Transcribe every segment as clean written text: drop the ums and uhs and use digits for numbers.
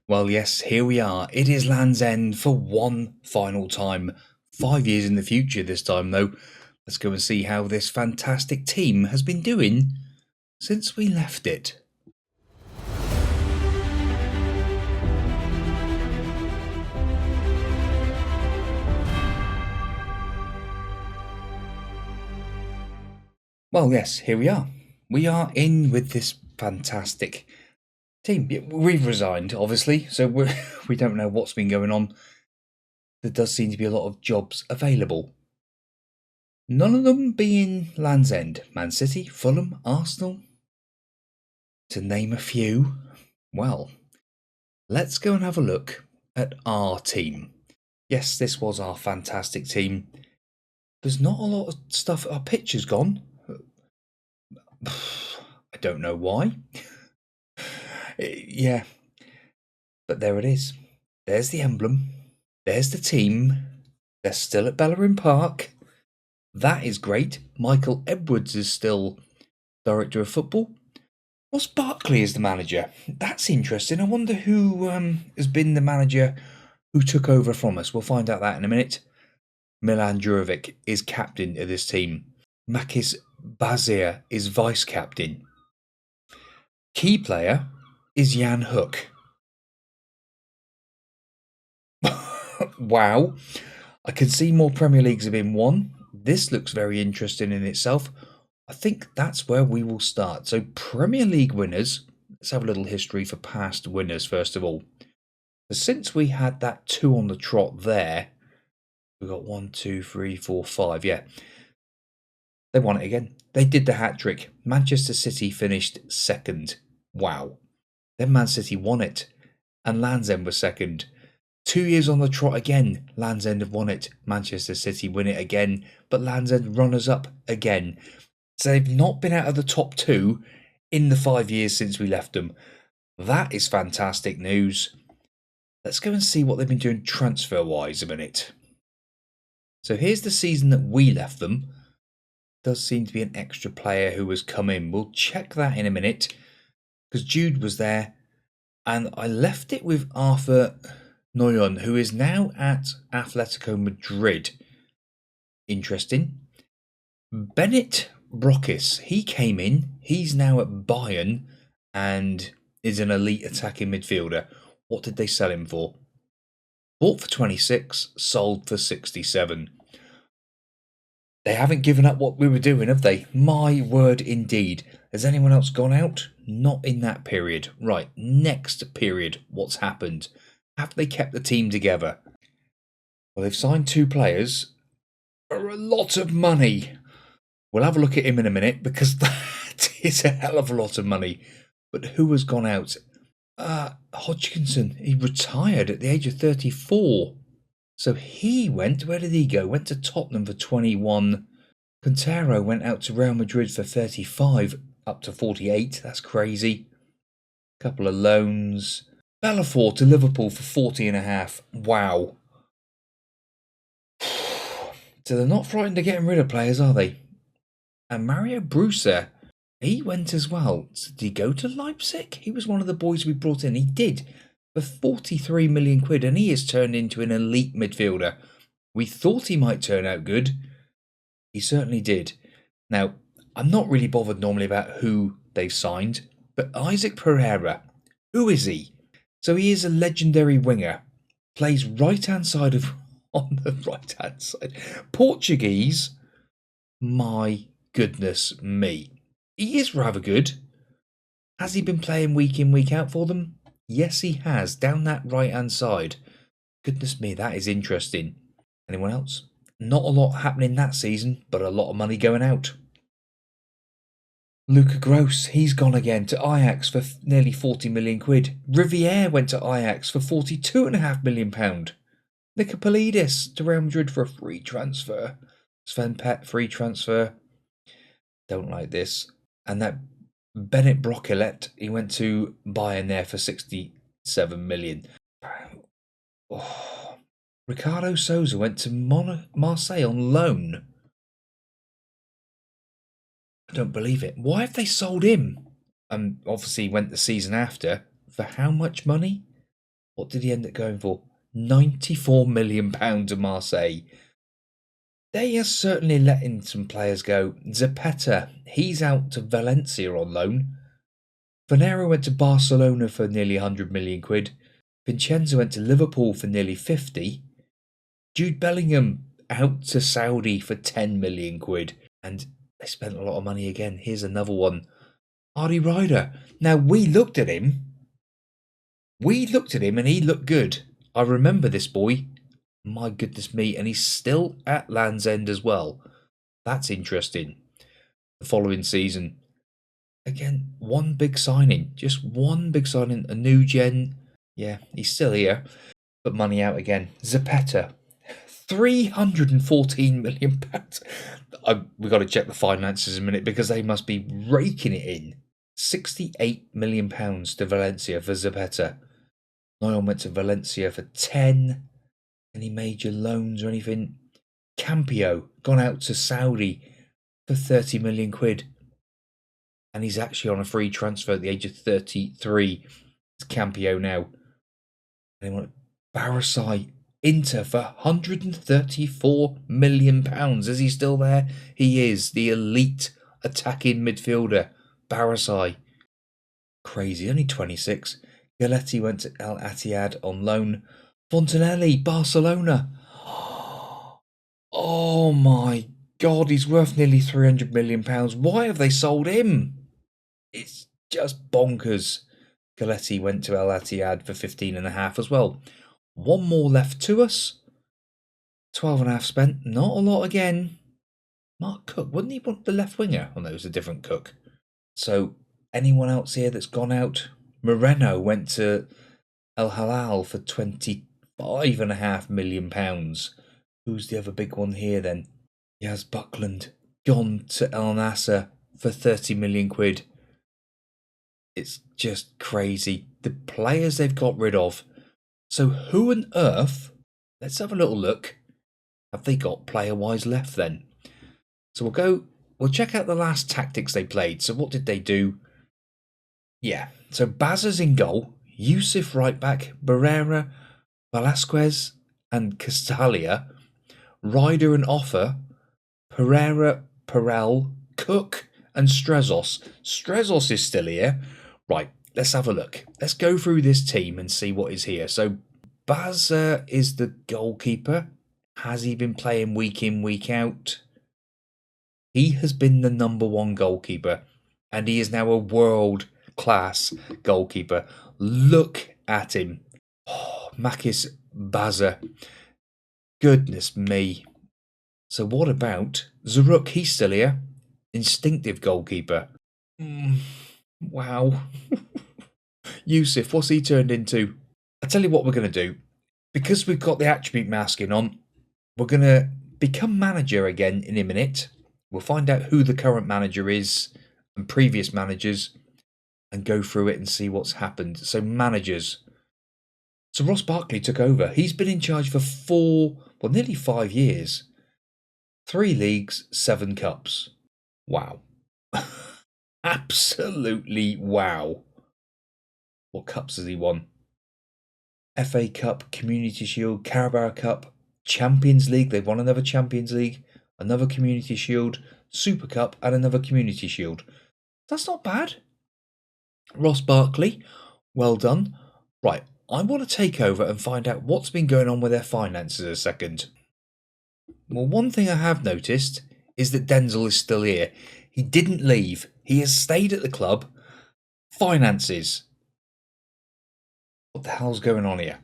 Well, yes, here we are. It is Land's End for one final time. 5 years in the future this time, though. Let's go and see how this fantastic team has been doing since we left it. Well, yes, here we are. We are in with this fantastic team. We've resigned, obviously, so we don't know what's been going on. There does seem to be a lot of jobs available. None of them being Land's End. Man City, Fulham, Arsenal, to name a few. Well, let's go and have a look at our team. Yes, this was our fantastic team. There's not a lot of stuff. Our picture's gone. I don't know why. Yeah, but there it is. There's the emblem. There's the team. They're still at Bellerin Park. That is great. Michael Edwards is still director of football. Ross Barkley is the manager. That's interesting. I wonder who has been the manager who took over from us. We'll find out that in a minute. Milan Djurjevic is captain of this team. Makis Bazir is vice captain. Key player is Jan Hook. Wow. I can see more Premier Leagues have been won. This looks very interesting in itself. I think that's where we will start. So Premier League winners. Let's have a little history for past winners first of all. So since we had that 2 on the trot there, we got 1, 2, 3, 4, 5. Yeah. They won it again. They did the hat trick. Manchester City finished second. Wow. Then Man City won it. And Land's End was second. 2 years on the trot again. Land's End have won it. Manchester City win it again. But Land's End runners up again. So they've not been out of the top 2 in the 5 years since we left them. That is fantastic news. Let's go and see what they've been doing transfer-wise a minute. So here's the season that we left them. Does seem to be an extra player who has come in. We'll check that in a minute because Jude was there. And I left it with Arthur Noyon, who is now at Atletico Madrid. Interesting. Bennett Brockis, he came in. He's now at Bayern and is an elite attacking midfielder. What did they sell him for? Bought for 26, sold for 67. They haven't given up what we were doing, have they? My word indeed. Has anyone else gone out? Not in that period. Right, next period, what's happened? Have they kept the team together? Well, they've signed 2 players for a lot of money. We'll have a look at him in a minute because that is a hell of a lot of money. But who has gone out? Hodgkinson. He retired at the age of 34. So he went, where did he go? Went to Tottenham for 21. Quintero went out to Real Madrid for 35, up to 48. That's crazy. Couple of loans. Bellafor to Liverpool for 40.5. Wow. So they're not frightened of getting rid of players, are they? And Mario Brucer, he went as well. So did he go to Leipzig? He was one of the boys we brought in. He did. For 43 million quid, and he has turned into an elite midfielder. We thought he might turn out good. He certainly did. Now, I'm not really bothered normally about who they've signed, but Isaac Pereira, who is he? So he is a legendary winger. Plays right-hand side of... on the right-hand side. Portuguese. My goodness me. He is rather good. Has he been playing week in, week out for them? Yes, he has, down that right-hand side. Goodness me, that is interesting. Anyone else? Not a lot happening that season, but a lot of money going out. Luca Gross, he's gone again to Ajax for nearly 40 million quid. Riviere went to Ajax for £42.5 million. Nicopolidis to Real Madrid for a free transfer. Sven Pet, free transfer. Don't like this. And that Bennett Brockillet, he went to Bayern there for 67 million. Oh. Ricardo Souza went to Marseille on loan. I don't believe it. Why have they sold him? Obviously went the season after. For how much money? What did he end up going for? £94 million to Marseille. They are certainly letting some players go. Zapata, he's out to Valencia on loan. Venera went to Barcelona for nearly 100 million quid. Vincenzo went to Liverpool for nearly 50. Jude Bellingham out to Saudi for 10 million quid. And they spent a lot of money again. Here's another one. Ardy Ryder. Now, we looked at him and he looked good. I remember this boy. My goodness me. And he's still at Lands End as well. That's interesting. The following season. Again, one big signing. Just one big signing. A new gen. Yeah, he's still here. But money out again. Zapata. £314 million. We've got to check the finances in a minute because they must be raking it in. £68 million to Valencia for Zapata. Lyon went to Valencia for 10. Any major loans or anything? Campio gone out to Saudi for 30 million quid. And he's actually on a free transfer at the age of 33. It's Campio now. Anyone? Barasai, Inter for £134 million. Is he still there? He is. The elite attacking midfielder. Barasai. Crazy, only 26. Galletti went to Al Ittihad on loan. Fontanelli, Barcelona. Oh my God, he's worth nearly £300 million. Why have they sold him? It's just bonkers. Galletti went to Al Ittihad for 15.5 as well. One more left to us. 12.5 spent. Not a lot again. Mark Cook, wouldn't he want the left winger? Oh no, it was a different Cook. So, anyone else here that's gone out? Moreno went to Al Hilal for £25.5 million. Who's the other big one here then? Yaz Buckland gone to El Nasser for 30 million quid. It's just crazy. The players they've got rid of. So who on earth, let's have a little look, have they got player-wise left then? So we'll check out the last tactics they played. So what did they do? Yeah, so Bazza's in goal, Yusuf right back, Barrera, Velasquez and Castalia, Ryder and Offer, Pereira, Perel, Cook and Strezos. Strezos is still here. Right, let's have a look. Let's go through this team and see what is here. So Bazza is the goalkeeper. Has he been playing week in, week out? He has been the number one goalkeeper and he is now a world-class goalkeeper. Look at him. Oh, Makis Bazza. Goodness me. So what about Zaruk? He's still here. Instinctive goalkeeper. Wow. Yusuf, what's he turned into? I'll tell you what we're going to do. Because we've got the attribute masking on, we're going to become manager again in a minute. We'll find out who the current manager is and previous managers and go through it and see what's happened. So managers. So Ross Barkley took over. He's been in charge for nearly 5 years. 3 leagues, 7 cups. Wow. Absolutely wow. What cups has he won? FA Cup, Community Shield, Carabao Cup, Champions League. They've won another Champions League, another Community Shield, Super Cup, and another Community Shield. That's not bad. Ross Barkley, well done. Right, I want to take over and find out what's been going on with their finances a second. Well, one thing I have noticed is that Denzil is still here. He didn't leave. He has stayed at the club. Finances. What the hell's going on here?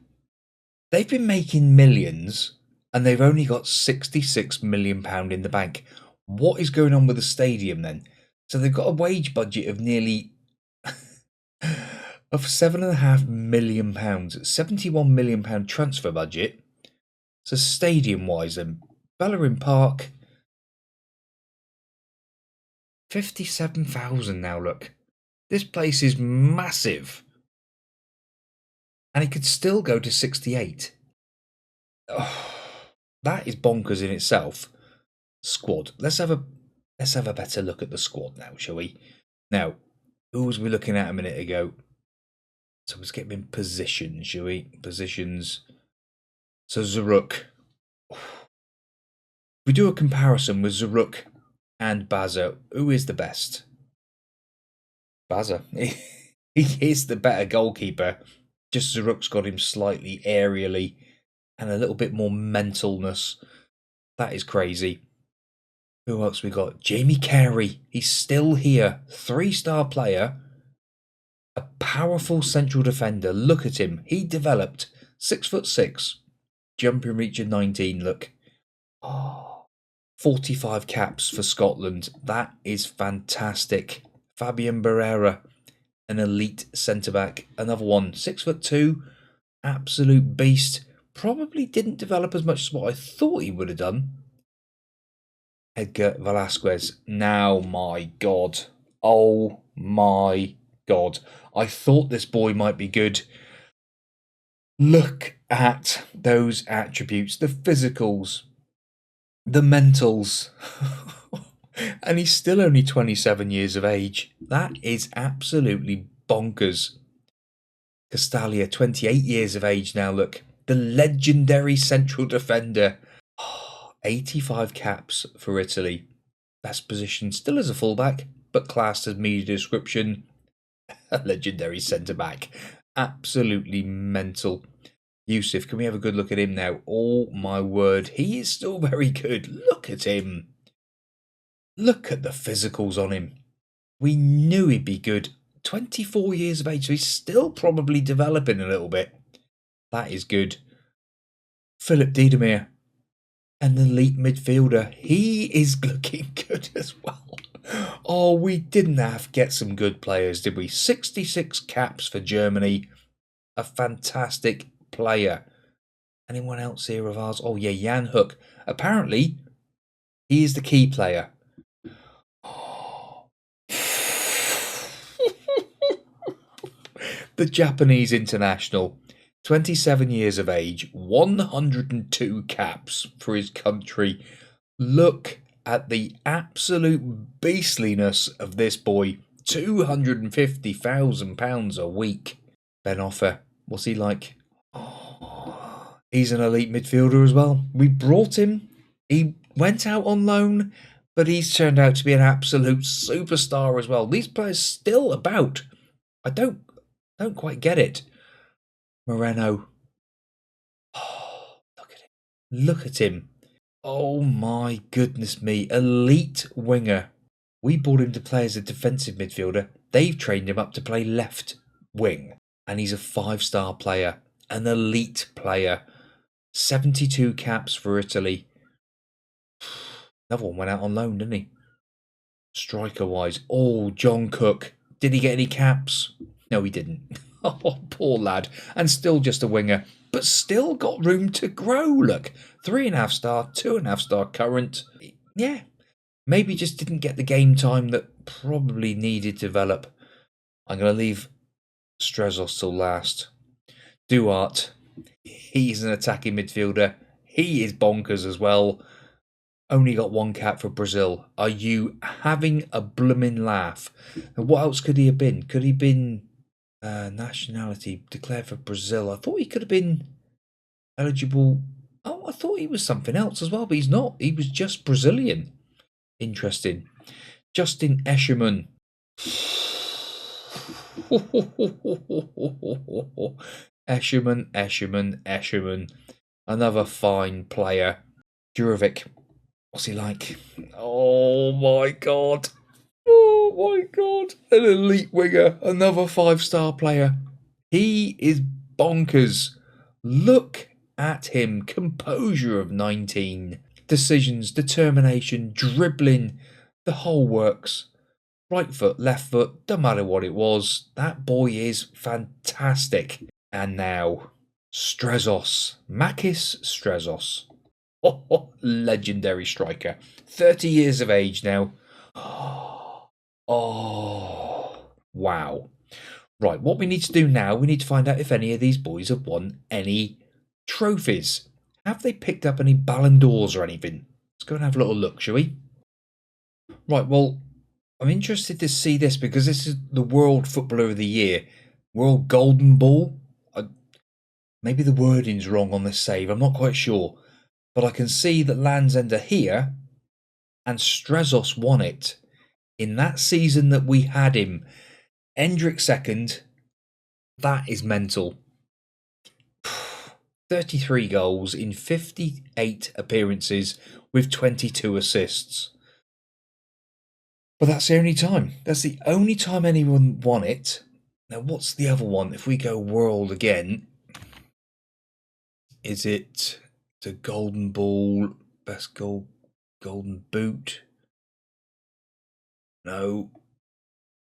They've been making millions and they've only got £66 million in the bank. What is going on with the stadium then? So they've got a wage budget of nearly of £7.5 million, £71 million transfer budget. So stadium-wise then, Bellerin Park, 57,000 now, look. This place is massive. And it could still go to 68. Oh, that is bonkers in itself. Squad. Let's have a better look at the squad now, shall we? Now, who was we looking at a minute ago? So let's get him in position, shall we? Positions. So Zaruk. If we do a comparison with Zaruk and Baza, who is the best? Baza. He is the better goalkeeper. Just Zaruk's got him slightly aerially and a little bit more mentalness. That is crazy. Who else we got? Jamie Carey. He's still here. 3-star player. A powerful central defender. Look at him. He developed. 6'6". Jumping reach of 19. Look. Oh, 45 caps for Scotland. That is fantastic. Fabian Barrera. An elite centre-back. Another one. 6'2". Absolute beast. Probably didn't develop as much as what I thought he would have done. Edgar Velasquez. Now, my God. Oh, my God. I thought this boy might be good. Look at those attributes. The physicals. The mentals. And he's still only 27 years of age. That is absolutely bonkers. Castalia, 28 years of age now, look. The legendary central defender. 85 caps for Italy. Best position still as a fullback, but classed as media description. A legendary centre-back. Absolutely mental. Yusuf, can we have a good look at him now? Oh my word, he is still very good. Look at him. Look at the physicals on him. We knew he'd be good. 24 years of age, so he's still probably developing a little bit. That is good. Philip Diedemir, an elite midfielder. He is looking good as well. Oh, we didn't have to get some good players, did we? 66 caps for Germany. A fantastic player. Anyone else here of ours? Oh, yeah, Jan Hook. Apparently, he is the key player. The Japanese international, 27 years of age, 102 caps for his country. Look at the absolute beastliness of this boy. £250,000 a week. Ben Offer, what's he like? Oh, he's an elite midfielder as well. We brought him. He went out on loan, but he's turned out to be an absolute superstar as well. These players still about. I don't quite get it. Moreno. Oh, look at him. Look at him. Oh my goodness me. Elite winger. We brought him to play as a defensive midfielder. They've trained him up to play left wing. And he's a 5-star player. An elite player. 72 caps for Italy. Another one went out on loan, didn't he? Striker-wise. Oh, John Cook. Did he get any caps? No, he didn't. Oh, poor lad. And still just a winger. But still got room to grow, look. 3.5-star, 2.5-star current. Yeah. Maybe just didn't get the game time that probably needed to develop. I'm going to leave Strezos till last. Duarte. He's an attacking midfielder. He is bonkers as well. Only got 1 cap for Brazil. Are you having a blooming laugh? And what else could he have been? Could he have been nationality declared for Brazil? I thought he could have been eligible. Oh, I thought he was something else as well, but he's not. He was just Brazilian. Interesting. Justin Escherman. Escherman. Another fine player. Jurovic. What's he like? Oh my God. Oh my God. An elite winger. Another 5-star player. He is bonkers. Look at him. Composure of 19. Decisions, determination, dribbling. The whole works. Right foot, left foot, doesn't matter what it was. That boy is fantastic. And now, Strezos. Makis Strezos. Oh, legendary striker. 30 years of age now. Oh, wow. Right, what we need to do now, we need to find out if any of these boys have won any trophies. Have they picked up any Ballon d'Ors or anything? Let's go and have a little look, shall we? Right, well, I'm interested to see this because this is the World Footballer of the Year. World Golden Ball. Maybe the wording's wrong on this save. I'm not quite sure. But I can see that Lands End are here. And Strezos won it. In that season that we had him. Endrick second. That is mental. 33 goals in 58 appearances with 22 assists. But that's the only time. That's the only time anyone won it. Now, what's the other one? If we go world again, is it the Golden Ball, best goal, Golden Boot? No.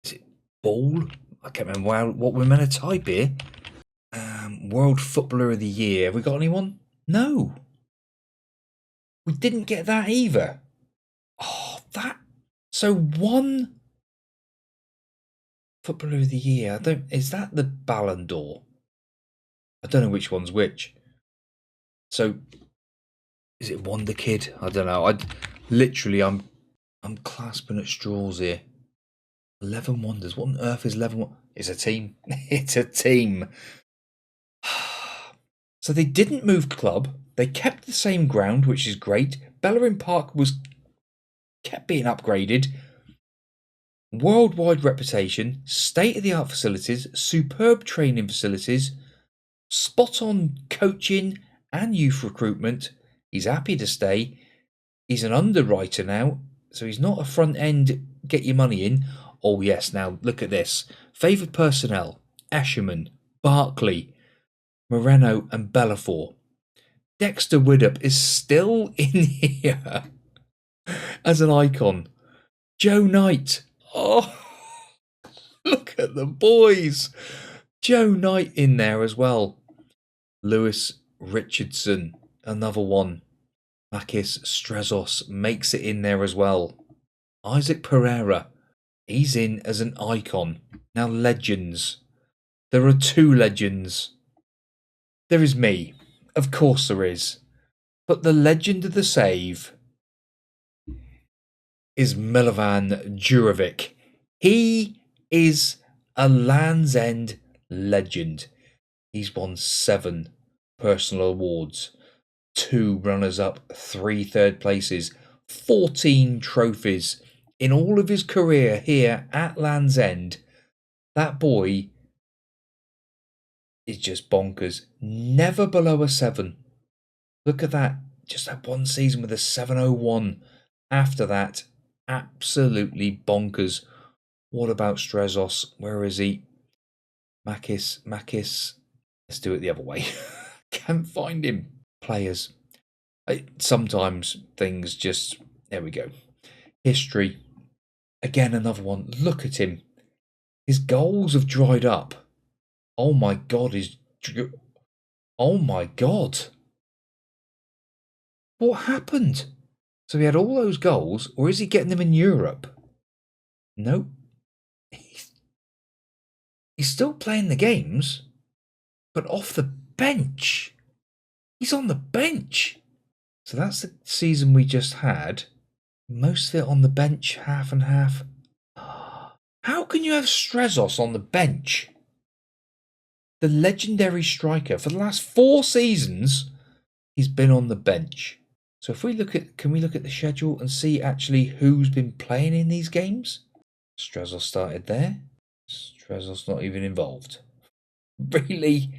Is it Ball? I can't remember what we're meant to type here. World Footballer of the Year. Have we got anyone? No. We didn't get that either. Oh, that. So one Footballer of the Year. Is that the Ballon d'Or? I don't know which one's which. So is it Wonder Kid? I don't know. I'm clasping at straws here. 11 Wonders. What on earth is 11 Wonders? It's a team. It's a team. So they didn't move club. They kept the same ground, which is great. Bellerin Park kept being upgraded. Worldwide reputation, state-of-the-art facilities, superb training facilities, spot-on coaching and youth recruitment. He's happy to stay. He's an underwriter now, so he's not a front-end get your money in. Oh yes, now look at this. Favoured personnel, Escherman, Barkley, Moreno and Bellafor. Dexter Widdup is still in here as an icon. Joe Knight. Oh, look at the boys. Joe Knight in there as well. Lewis Richardson, another one. Makis Strezos makes it in there as well. Isaac Pereira, he's in as an icon. Now legends. There are two legends. There is me. Of course there is. But the legend of the save is Milovan Djurovic. He is a Land's End legend. He's won 7 personal awards, 2 runners-up, 3 third places, 14 trophies in all of his career here at Land's End. That boy is just bonkers. Never below a 7. Look at that. Just that one season with a 701. After that, absolutely bonkers. What about Strezos? Where is he? Makis. Let's do it the other way. Can't find him. Players. Sometimes things just... There we go. History. Again, another one. Look at him. His goals have dried up. Oh my God. Oh my God. What happened? So he had all those goals, or is he getting them in Europe? Nope. He's still playing the games, but off the bench. He's on the bench. So that's the season we just had. Most of it on the bench, half and half. How can you have Strezos on the bench? The legendary striker for the last 4 seasons, he's been on the bench. So if we can we look at the schedule and see actually who's been playing in these games? Strezos started there. Strezos not even involved. Really?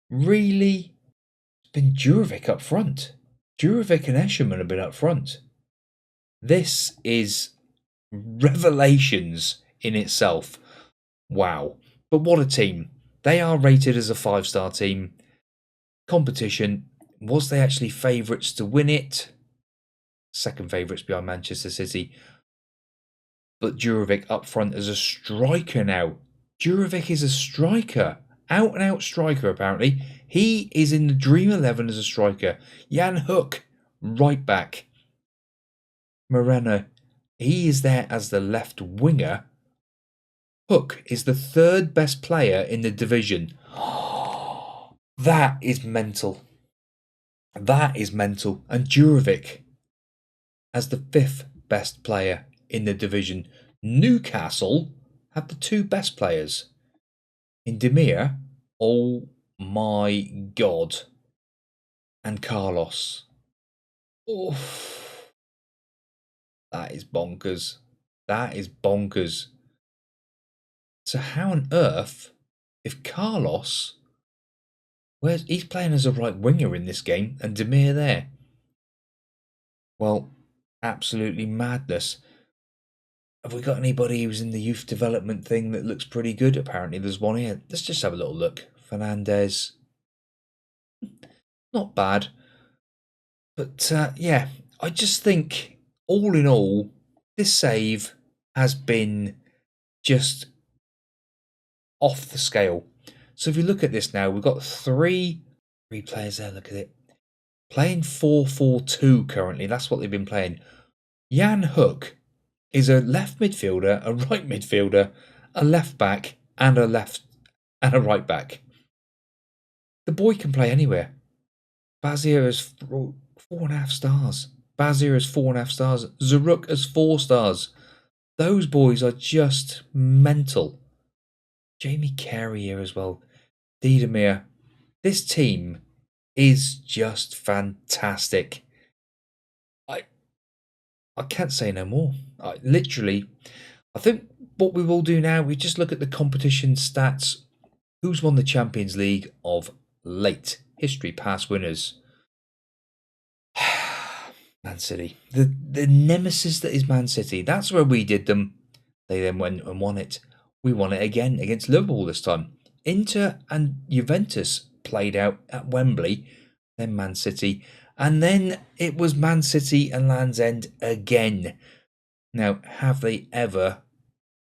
It's been Djurovic up front. Djurovic and Escherman have been up front. This is revelations in itself. Wow. But what a team. They are rated as a 5-star team. Competition. Was they actually favourites to win it? Second favourites behind Manchester City. But Djurovic up front as a striker now. Djurovic is a striker. Out and out striker apparently. He is in the Dream 11 as a striker. Jan Hook, right back. Moreno, he is there as the left winger. Hook is the 3rd best player in the division. That is mental. That is mental. And Djurovic as the 5th best player in the division. Newcastle have the 2 best players. In Demir, oh my God. And Carlos. Oof. That is bonkers. That is bonkers. So how on earth, if Carlos, he's playing as a right winger in this game, and Demir there? Well, absolutely madness. Have we got anybody who's in the youth development thing that looks pretty good? Apparently there's one here. Let's just have a little look. Fernandez. Not bad. But yeah, I just think, all in all, this save has been just off the scale. So if you look at this now, we've got three players there, look at it. Playing 4-4-2 currently, that's what they've been playing. Jan Hook is a left midfielder, a right midfielder, a left back, and a right back. The boy can play anywhere. Bazir has 4.5 stars. Bazir has 4.5 stars. Zaruk has 4 stars. Those boys are just mental. Jamie Carey here as well. Diedemir. This team is just fantastic. I can't say no more. I think what we will do now, we just look at the competition stats. Who's won the Champions League of late? History, past winners. Man City. The nemesis that is Man City. That's where we did them. They then went and won it. We won it again against Liverpool this time. Inter and Juventus played out at Wembley. Then Man City. And then it was Man City and Lands End again. Now, have they ever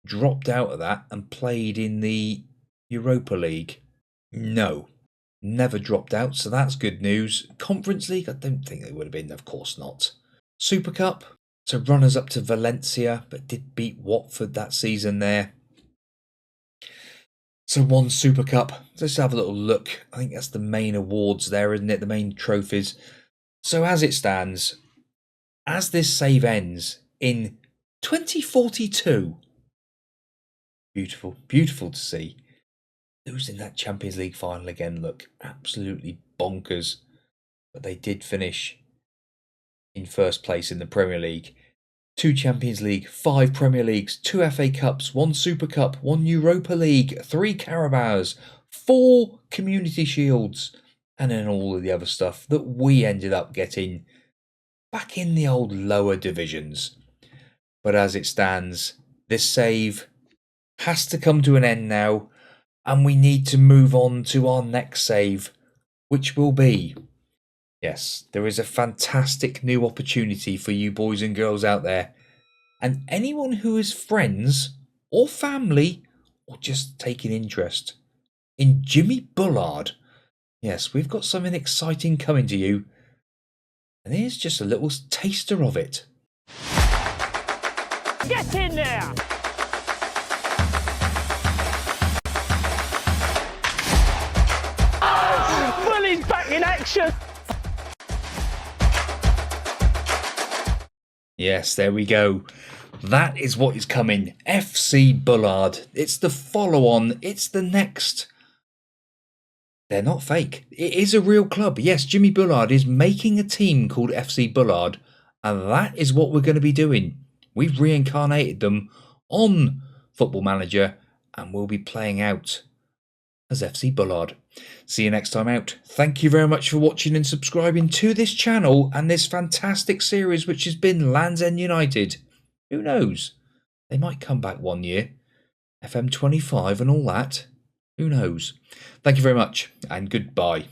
dropped out of that and played in the Europa League? No. Never dropped out, so that's good news. Conference League, I don't think they would have been, of course not. Super Cup, so runners up to Valencia, but did beat Watford that season there. So one Super Cup. Let's have a little look. I think that's the main awards there, isn't it? The main trophies. So as it stands, as this save ends in 2042, beautiful, beautiful to see. Losing that Champions League final again, look, absolutely bonkers. But they did finish in first place in the Premier League. 2 Champions League, 5 Premier Leagues, 2 FA Cups, 1 Super Cup, 1 Europa League, 3 Carabaos, 4 Community Shields, and then all of the other stuff that we ended up getting back in the old lower divisions. But as it stands, this save has to come to an end now, and we need to move on to our next save, which will be, yes, there is a fantastic new opportunity for you boys and girls out there, and anyone who is friends or family or just taking interest in Jimmy Bullard. Yes, we've got something exciting coming to you, and here's just a little taster of it. Get in there! Bully's back in action! Yes, there we go. That is what is coming. FC Bullard. It's the follow-on. It's the next. They're not fake. It is a real club. Yes, Jimmy Bullard is making a team called FC Bullard, and that is what we're going to be doing. We've reincarnated them on Football Manager, and we'll be playing out as FC Bullard. See you next time out. Thank you very much for watching and subscribing to this channel and this fantastic series which has been Lands End Utd. Who knows? They might come back one year. Fm24 and all that. Who knows? Thank you very much and goodbye.